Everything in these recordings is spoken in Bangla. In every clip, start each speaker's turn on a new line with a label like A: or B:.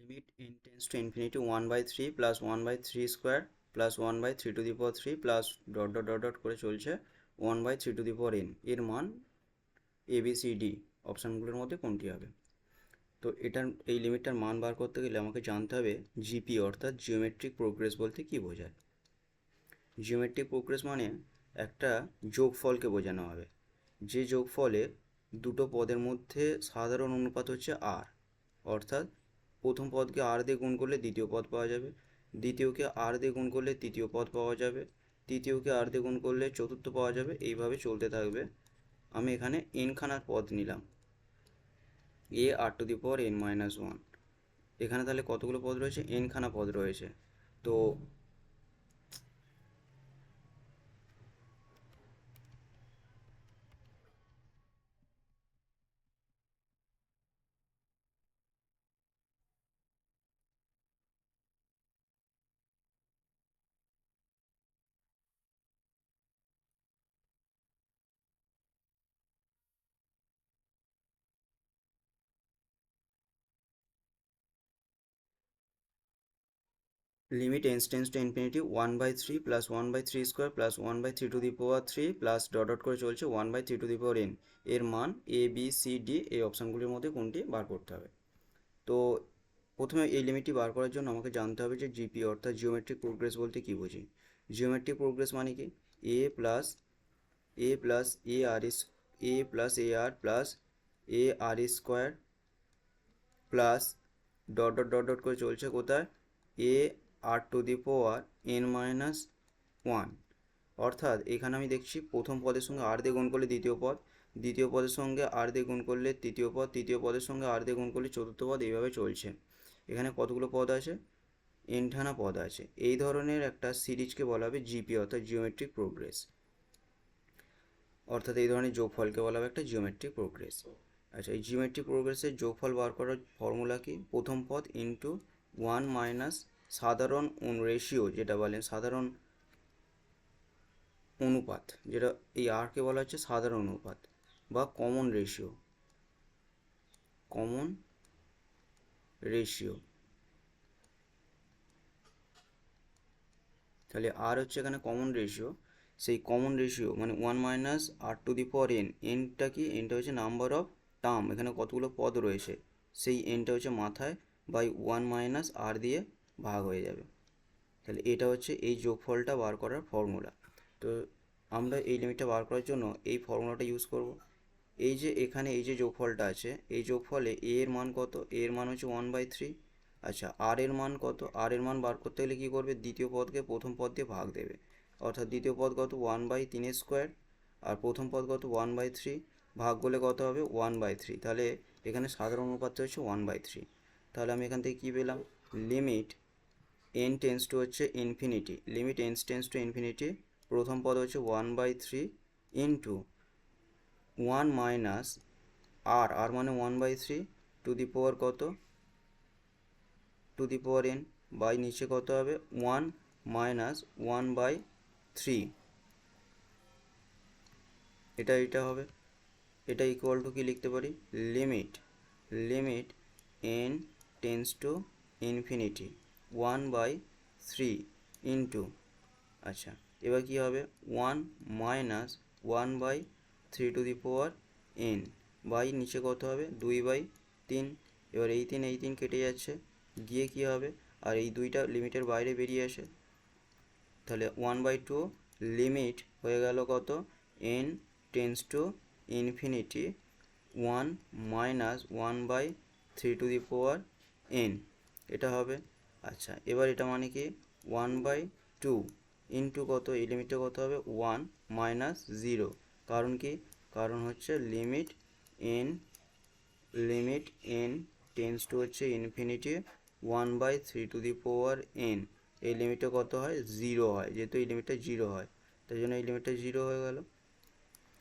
A: Limit n tends to infinity 1 by 3 plus 1 by 3 square plus 1 by 3 to the power 3 plus dot করে চলছে 1 by 3 to the power n এর মান ABCD অপশানগুলোর মধ্যে কোনটি হবে? তো এই লিমিটটার মান বার করতে গেলে আমাকে জানতে হবে জিপি অর্থাৎ জিওমেট্রিক প্রোগ্রেস বলতে কী বোঝায়। জিওমেট্রিক প্রোগ্রেস মানে একটা যোগফলকে বোঝানো হবে, যে যোগফলে দুটো পদের মধ্যে সাধারণ অনুপাত হচ্ছে আর, অর্থাৎ প্রথম পদকে আর দিয়ে গুণ করলে দ্বিতীয় পদ পাওয়া যাবে, দ্বিতীয়কে আর দিয়ে গুণ করলে তৃতীয় পদ পাওয়া যাবে, তৃতীয়কে আর দিয়ে গুণ করলে চতুর্থ পাওয়া যাবে, এইভাবে চলতে থাকবে। আমি এখানে এনখানা পদ নিলাম, এ আর টু দি পাওয়ার n-1। এখানে তাহলে কতগুলো পদ রয়েছে? এনখানা পদ রয়েছে। তো limit n tends to infinity 1 by 3 plus 1 by 3 square plus 1 by 3 to the power 3 plus dot করে চলছে 1 by 3 to the power n এর মান এ বি সি ডি এই অপশানগুলির মধ্যে কোনটি বার করতে হবে। তো প্রথমে এই লিমিটটি বার করার জন্য আমাকে জানতে হবে যে জিপি অর্থাৎ জিওমেট্রিক প্রোগ্রেস বলতে কী বুঝি। জিওমেট্রিক প্রোগ্রেস মানে কি? এ প্লাস এ আর প্লাস এ আর স্কোয়ার প্লাস ডট করে চলছে কোথায়? এ আর টু দি পাওয়ার n-1। অর্থাৎ এখানে আমি দেখছি প্রথম পদের সঙ্গে আর দিয়ে গুণ করলে দ্বিতীয় পদ, দ্বিতীয় পদের সঙ্গে আর দিয়ে গুণ করলে তৃতীয় পদ, তৃতীয় পদের সঙ্গে আর দিয়ে গুণ করলে চতুর্থ পদ, এইভাবে চলছে। এখানে কতগুলো পদ আছে? এনখানা পদ আছে। এই ধরনের একটা সিরিজকে বলা হবে জিপি অর্থাৎ জিওমেট্রিক প্রোগ্রেস, অর্থাৎ এই ধরনের যোগফলকে বলা হবে একটা জিওমেট্রিক প্রোগ্রেস। আচ্ছা, এই জিওমেট্রিক প্রোগ্রেসের যোগফল বার করার ফর্মুলা কি? প্রথম পদ ইন্টু 1 মাইনাস সাধারণ রেশিও, যেটা বলেন সাধারণ অনুপাত, যেটা এই আরকে বলা হচ্ছে সাধারণ অনুপাত বা কমন রেশিও। তাহলে আর হচ্ছে এখানে কমন রেশিও, সেই কমন রেশিও মানে 1 minus R to the power N. এনটা কি? এনটা হচ্ছে নাম্বার অফ টার্ম, এখানে কতগুলো পদ রয়েছে সেই এনটা হচ্ছে মাথায় বাই 1 মাইনাস আর দিয়ে ভাগ হয়ে যাবে। তাহলে এটা হচ্ছে এই যোগফলটা বার করার ফর্মুলা। তো আমরা এই লিমিটটা বার করার জন্য এই ফর্মুলাটা ইউজ করব। এই যে এখানে এই যে যোগফলটা আছে, এই যোগফলে এ এর মান কত? এ এর মান হচ্ছে 1/3। আচ্ছা, আর এর মান কত? আর এর মান বার করতে গেলে কী করবে? দ্বিতীয় পদকে প্রথম পদ দিয়ে ভাগ দেবে, অর্থাৎ দ্বিতীয় পদ কত? 1/3 স্কোয়ার, আর প্রথম পদ কত? 1/3, ভাগ করলে কত হবে? 1/3। তাহলে এখানে সাধারণ অনুপাতটা হচ্ছে 1/3। তাহলে আমি এখান থেকে কী পেলাম? লিমিট n টেন্স টু হচ্ছে infinity, limit n tends to infinity, প্রথম পদ হচ্ছে 1/3 ইন্টু 1 মাইনাস আর মানে 1/3 টু দি পাওয়ার কত? To the power n by নিচে কত হবে? 1 মাইনাস 1/3, এটা হবে। এটা ইকুয়াল টু কি লিখতে পারি? Limit n tends to infinity 1/3 into, আচ্ছা এবার কী হবে? 1 minus 1/3 to the power n by নিচে কত হবে? 2/3। এবার এই 3 কেটে যাচ্ছে, গিয়ে কী হবে? আর এই দুইটা লিমিটের বাইরে বেরিয়ে আসে, তাহলে 1/2 লিমিট হয়ে গেল কত? n tends to infinity 1 minus 1/3 to the power n, এটা হবে। আচ্ছা, এবার এটা মানে কি? 1/2 ইন্টু কত? এই লিমিটটা কত হবে? 1 মাইনাস 0। কারণ কি? কারণ হচ্ছে লিমিট n টেন্স টু হচ্ছে infinity 1/3 to the power n, এই লিমিটটা কত হয়? 0 হয়, যেহেতু এই লিমিটটা 0 হয় তাই জন্য এই লিমিটটা 0 হয়ে গেল।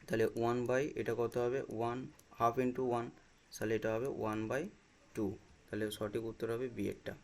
A: তাহলে 1 এটা কত হবে? 1 হাফ ইন্টু 1, তাহলে এটা হবে 1/2। তাহলে সঠিক উত্তর হবে বি এরটা।